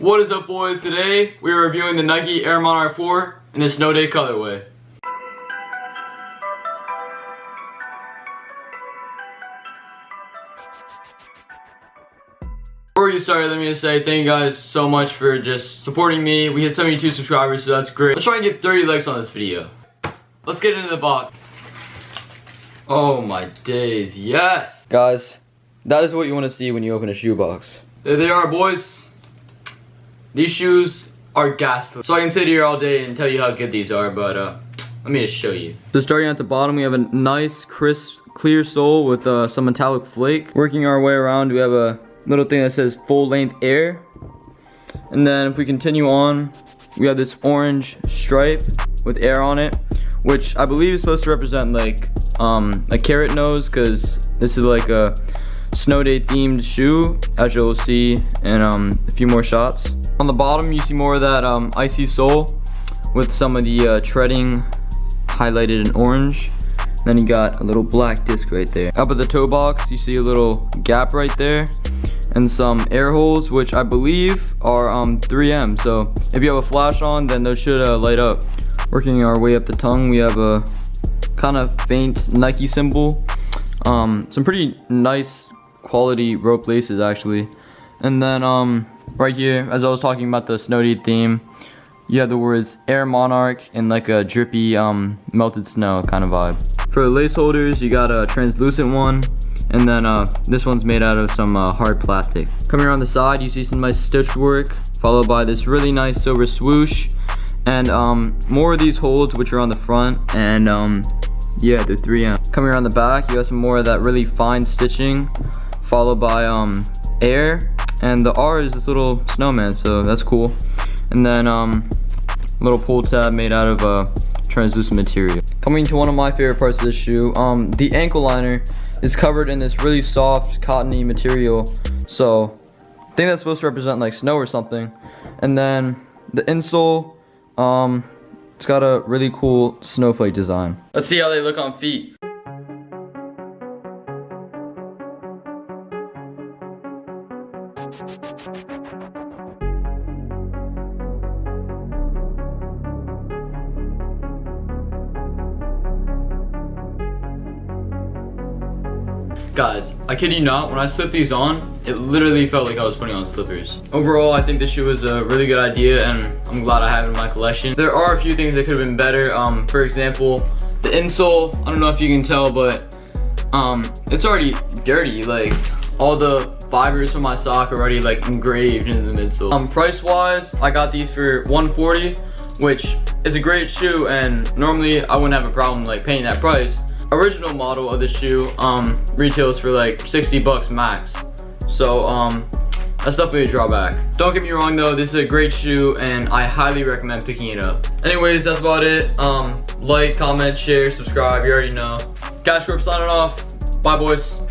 What is up, boys? Today we are reviewing the Nike Air Monarch 4 in the Snow Day colorway. Before you start, let me just say thank you guys so much for just supporting me. We hit 72 subscribers, so that's great. Let's try and get 30 likes on this video. Let's get into the box. Oh my days, yes! Guys, that is what you want to see when you open a shoe box. There they are, boys. These shoes are ghastly. So I can sit here all day and tell you how good these are, but let me just show you. So starting at the bottom, we have a nice, crisp, clear sole with some metallic flake. Working our way around, we have a little thing that says full length Air. And then if we continue on, we have this orange stripe with Air on it, which I believe is supposed to represent like a carrot nose, because this is like a snow day themed shoe, as you'll see in a few more shots. On the bottom, you see more of that icy sole with some of the treading highlighted in orange. Then you got a little black disc right there. Up at the toe box, you see a little gap right there and some air holes, which I believe are 3M. So if you have a flash on, then those should light up. Working our way up the tongue, we have a kind of faint Nike symbol. Some pretty nice quality rope laces actually. And then right here, as I was talking about the snow day theme, you have the words Air Monarch and like a drippy melted snow kind of vibe. For the lace holders, you got a translucent one, and then this one's made out of some hard plastic. Coming around the side, you see some nice stitch work, followed by this really nice silver swoosh, and more of these holds which are on the front, and yeah, they're 3M. Coming around the back, you have some more of that really fine stitching, followed by Air, and the R is this little snowman, so that's cool. And then little pull tab made out of translucent material. Coming to one of my favorite parts of this shoe, the ankle liner is covered in this really soft cottony material, so I think that's supposed to represent like snow or something. And then the insole, it's got a really cool snowflake design. Let's see how they look on feet. Guys, I kid you not, when I slipped these on, it literally felt like I was putting on slippers. Overall, I think this shoe was a really good idea, and I'm glad I have it in my collection. There are a few things that could have been better. For example, the insole, I don't know if you can tell, but it's already dirty. Like, all the fibers from my sock are already like engraved in the midsole. Price wise, I got these for $140, which is a great shoe, and normally I wouldn't have a problem like paying that price. Original model of the shoe retails for like 60 bucks max, so that's definitely a drawback. Don't get me wrong though, this is a great shoe and I highly recommend picking it up. Anyways, that's about it. Like, comment, share, subscribe, you already know. Cash Corp signing off. Bye, boys.